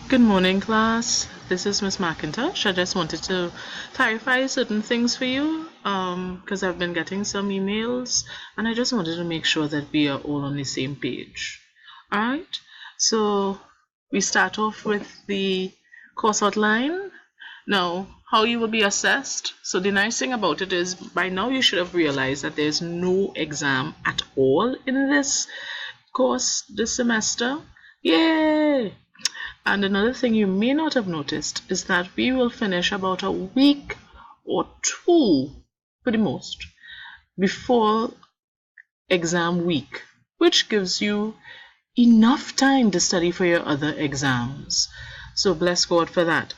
Good morning, class. This is Miss McIntosh. I just wanted to clarify certain things for you because I've been getting some emails and I just wanted to make sure that we are all on the same page. All right, so we start off with the course outline. Now, how you will be assessed. So the nice thing about it is by now you should have realized that there's no exam at all in this course this semester. Yay! And another thing you may not have noticed is that we will finish about a week or two, for the most, before exam week, which gives you enough time to study for your other exams. So bless God for that.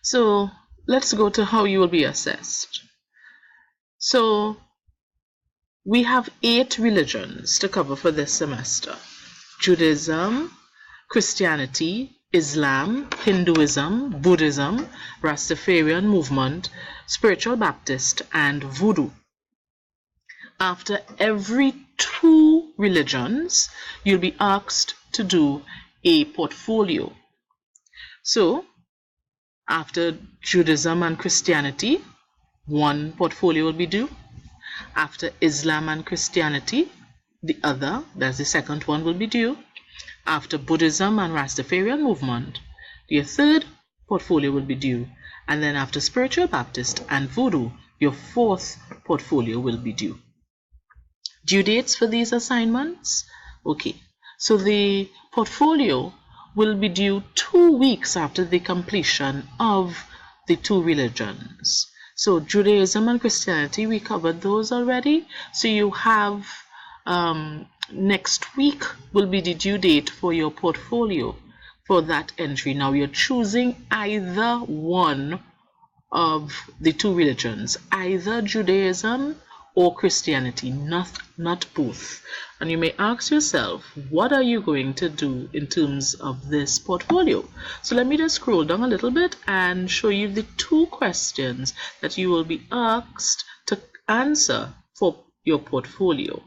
So let's go to how you will be assessed. So we have 8 religions to cover for this semester: Judaism, Christianity, Islam, Hinduism, Buddhism, Rastafarian movement, Spiritual Baptist, and Voodoo. After every 2 religions, you'll be asked to do a portfolio. So, after Judaism and Christianity, 1 portfolio will be due. After Islam and Christianity, the other, that's the second one, will be due. After Buddhism and Rastafarian movement, your 3rd portfolio will be due. And then after Spiritual Baptist and Voodoo, your 4th portfolio will be due. Due dates for these assignments? Okay, so the portfolio will be due 2 weeks after the completion of the 2 religions. So Judaism and Christianity, we covered those already. So you have next week will be the due date for your portfolio for that entry. Now you're choosing either one of the 2 religions, either Judaism or Christianity, not both. And you may ask yourself, what are you going to do in terms of this portfolio? So let me just scroll down a little bit and show you the 2 questions that you will be asked to answer for your portfolio.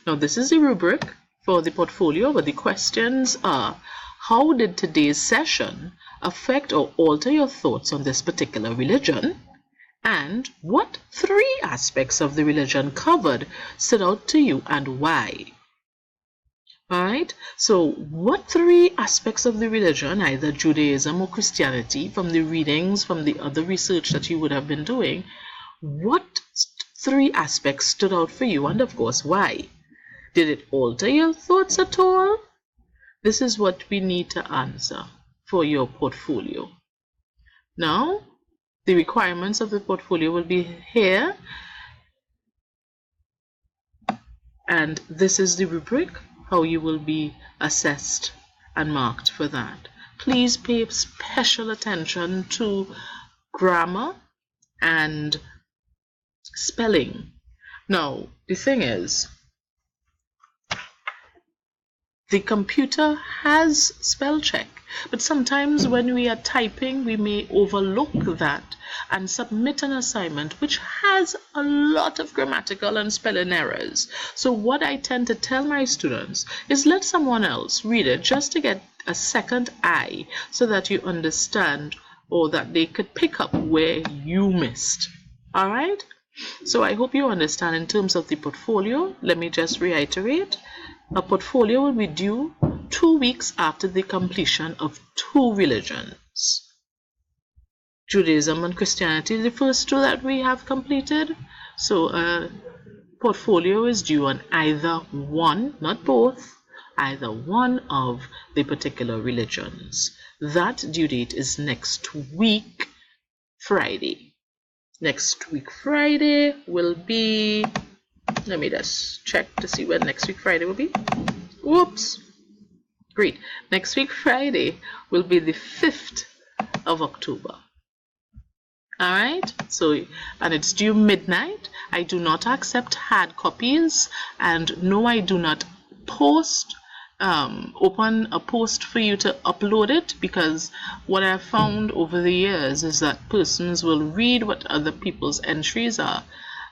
Now this is the rubric for the portfolio, but the questions are: how did today's session affect or alter your thoughts on this particular religion? And what 3 aspects of the religion covered stood out to you and why? Alright, so what 3 aspects of the religion, either Judaism or Christianity, from the readings, from the other research that you would have been doing, what 3 aspects stood out for you and of course why? Did it alter your thoughts at all? This is what we need to answer for your portfolio. Now, the requirements of the portfolio will be here. And this is the rubric, how you will be assessed and marked for that. Please pay special attention to grammar and spelling. Now, the thing is, the computer has spell check, but sometimes when we are typing, we may overlook that and submit an assignment which has a lot of grammatical and spelling errors. So what I tend to tell my students is let someone else read it just to get a second eye so that you understand or that they could pick up where you missed. All right? So I hope you understand in terms of the portfolio. Let me just reiterate. A portfolio will be due 2 weeks after the completion of 2 religions. Judaism and Christianity, the first 2 that we have completed. So a portfolio is due on either one, not both, either one of the particular religions. That due date is next week, Friday. Next week, Friday will be... Let me just check to see when next week Friday will be. Whoops. Great. Next week Friday will be the 5th of October. Alright, so, and it's due midnight. I do not accept hard copies, and no, I do not open a post for you to upload it, because what I've found over the years is that persons will read what other people's entries are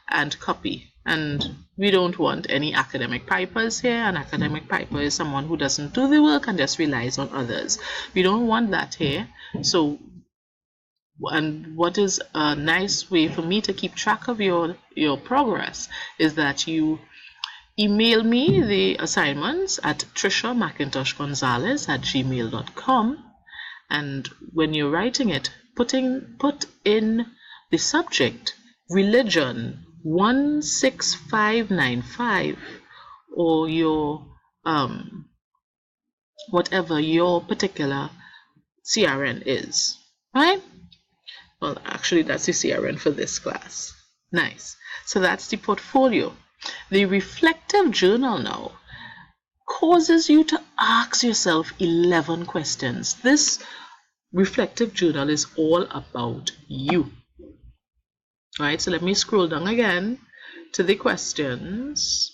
and copy And we don't want any academic pipers here. An academic piper is someone who doesn't do the work and just relies on others. We don't want that here. So, and what is a nice way for me to keep track of your progress is that you email me the assignments at trishamcintoshgonzalez@gmail.com, and when you're writing it, put in the subject religion 16595, or your whatever your particular CRN is, right? Well, actually that's the CRN for this class. Nice. So that's the portfolio. The reflective journal now causes you to ask yourself 11 questions. This reflective journal is all about you. All right, so let me scroll down again to the questions.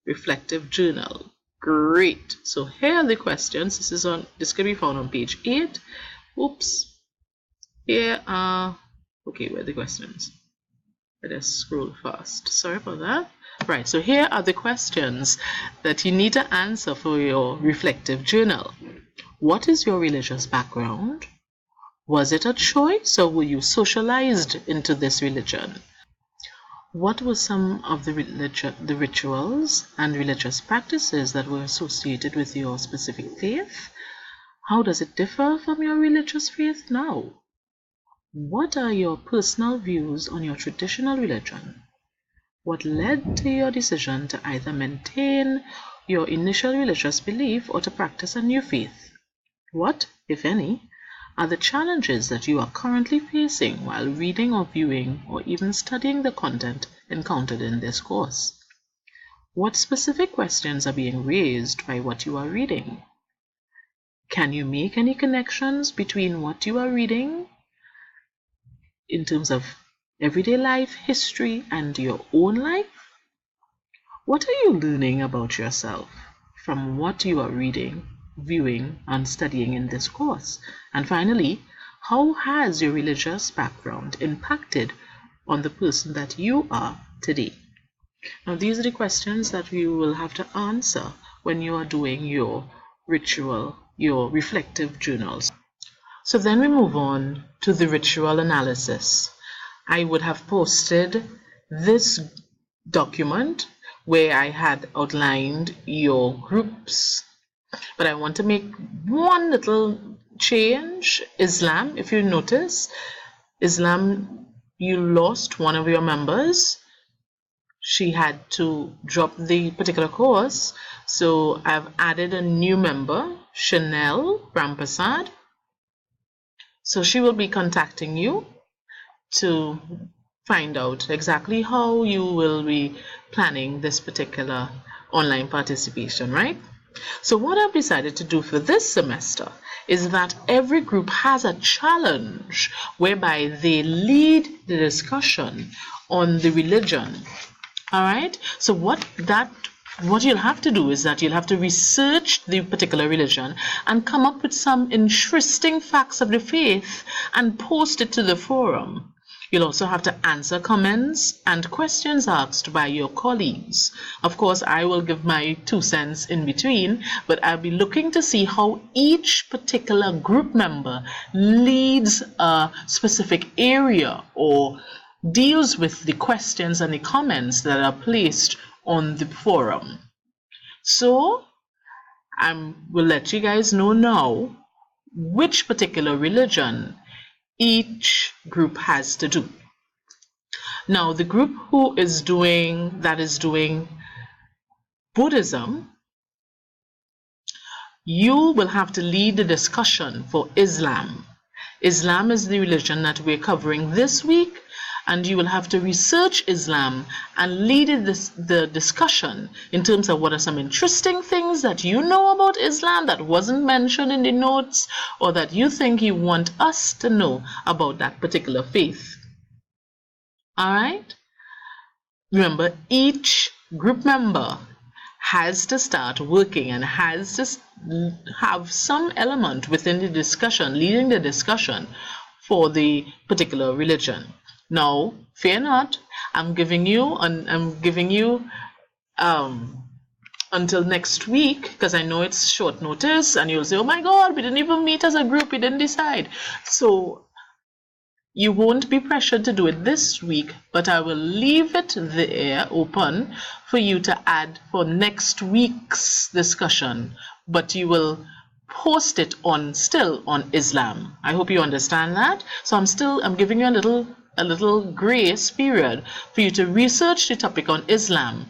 Reflective journal. Great. So here are the questions. This can be found on page 8. Oops. Here are, okay, where are the questions? Let us scroll fast. Sorry about that. Right, so here are the questions that you need to answer for your reflective journal. What is your religious background? Was it a choice, or were you socialized into this religion? What were some of the rituals and religious practices that were associated with your specific faith? How does it differ from your religious faith now? What are your personal views on your traditional religion? What led to your decision to either maintain your initial religious belief or to practice a new faith? What, if any, are the challenges that you are currently facing while reading or viewing or even studying the content encountered in this course? What specific questions are being raised by what you are reading? Can you make any connections between what you are reading in terms of everyday life, history, and your own life? What are you learning about yourself from what you are reading, viewing, and studying in this course? And finally, how has your religious background impacted on the person that you are today? Now, these are the questions that you will have to answer when you are doing your ritual, your reflective journals. So then we move on to the ritual analysis. I would have posted this document where I had outlined your groups, but I want to make one little change. Islam, if you notice, Islam, you lost one of your members. She had to drop the particular course, so I've added a new member, Chanel Rampasad. So she will be contacting you to find out exactly how you will be planning this particular online participation, right? So what I've decided to do for this semester is that every group has a challenge whereby they lead the discussion on the religion. All right? So what you'll have to do is that you'll have to research the particular religion and come up with some interesting facts of the faith and post it to the forum. You'll also have to answer comments and questions asked by your colleagues. Of course, I will give my 2 cents in between, but I'll be looking to see how each particular group member leads a specific area or deals with the questions and the comments that are placed on the forum. So I will let you guys know now which particular religion each group has to do. Now, the group that is doing Buddhism, you will have to lead the discussion for Islam. Islam is the religion that we're covering this week, and you will have to research Islam and lead the discussion in terms of what are some interesting things that you know about Islam that wasn't mentioned in the notes, or that you think you want us to know about that particular faith. All right? Remember, each group member has to start working and has to have some element within the discussion, leading the discussion for the particular religion. Now, fear not, I'm giving you until next week, because I know it's short notice, and you'll say, oh my God, we didn't even meet as a group, we didn't decide. So you won't be pressured to do it this week, but I will leave it there open for you to add for next week's discussion, but you will post it still on Islam. I hope you understand that. So I'm giving you a little grace period for you to research the topic on Islam,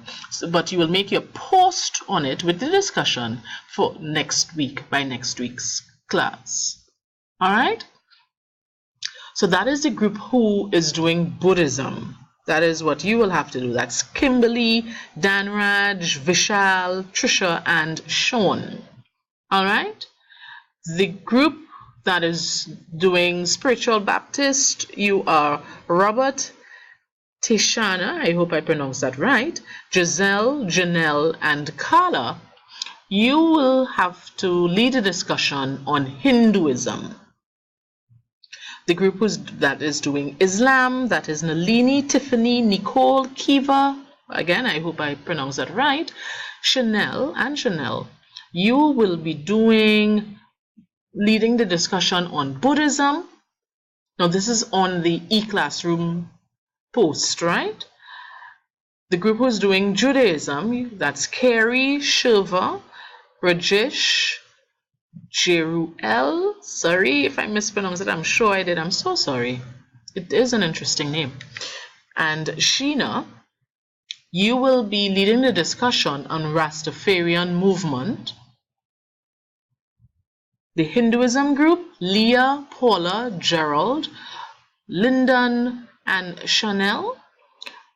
but you will make your post on it with the discussion for next week, by next week's class. All right? So that is the group who is doing Buddhism. That is what you will have to do. That's Kimberly, Danraj, Vishal, Trisha, and Sean. All right? The group that is doing Spiritual Baptist, you are Robert, Tishana, I hope I pronounced that right, Giselle, Janelle, and Carla. You will have to lead a discussion on Hinduism. The group that is doing Islam, that is Nalini, Tiffany, Nicole, Kiva, again, I hope I pronounced that right, Chanel. You will be leading the discussion on Buddhism. Now, this is on the e-classroom post, right? The group who's doing Judaism, that's Carrie, Shiva, Rajesh, Jeruel, sorry if I mispronounced it, I'm sure I did, I'm so sorry. It is an interesting name. And Sheena, you will be leading the discussion on Rastafarian movement. The Hinduism group, Leah, Paula, Gerald, Lyndon, and Chanel,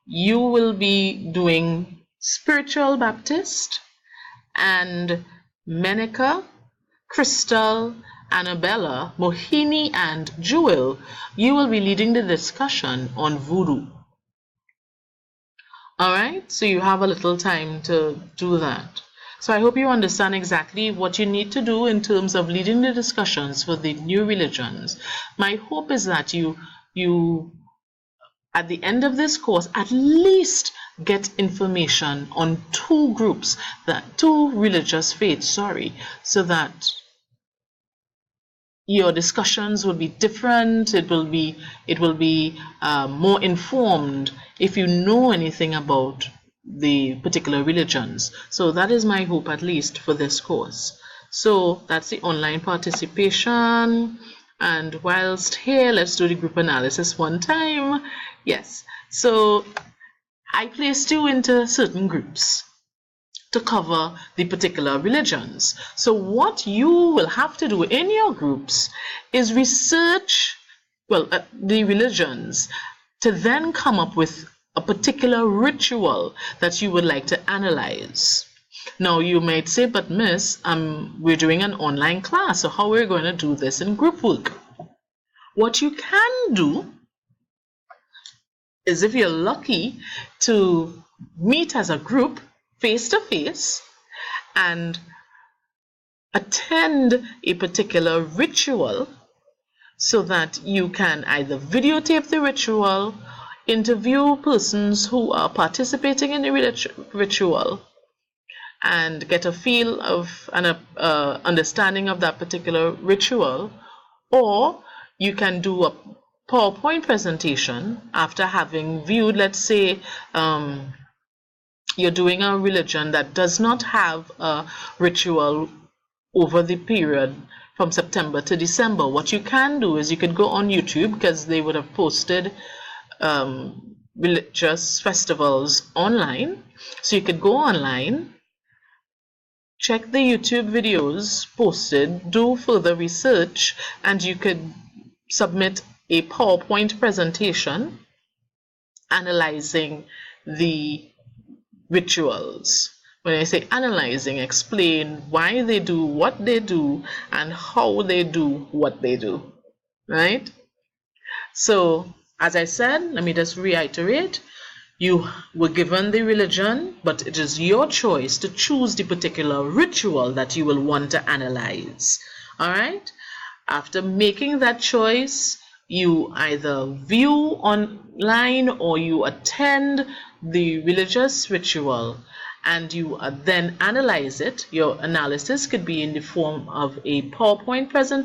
you will be doing Spiritual Baptist. And Menica, Crystal, Annabella, Mohini, and Jewel, you will be leading the discussion on voodoo. All right, so you have a little time to do that. So I hope you understand exactly what you need to do in terms of leading the discussions for the new religions. My hope is that you at the end of this course at least get information on two religious faiths, so that your discussions will be different. It will be more informed if you know anything about the particular religions. So that is my hope, at least for this course. So that's the online participation. And whilst here, let's do the group analysis one time. Yes, so I placed you into certain groups to cover the particular religions. So what you will have to do in your groups is research, the religions, to then come up with a particular ritual that you would like to analyze. Now you might say, but miss, we're doing an online class, so how are we going to do this in group work? What you can do is, if you're lucky to meet as a group face to face and attend a particular ritual, so that you can either videotape the ritual, interview persons who are participating in the ritual, and get a feel of an understanding of that particular ritual, or you can do a PowerPoint presentation after having viewed, let's say, you're doing a religion that does not have a ritual over the period from September to December. What you can do is you could go on YouTube, because they would have posted religious festivals online. So you could go online, check the YouTube videos posted, do further research, and you could submit a PowerPoint presentation analyzing the rituals. When I say analyzing, explain why they do what they do and how they do what they do, right? So, as I said, let me just reiterate. You were given the religion, but it is your choice to choose the particular ritual that you will want to analyze. All right? After making that choice, You either view online or you attend the religious ritual and you then analyze it. Your analysis could be in the form of a PowerPoint presentation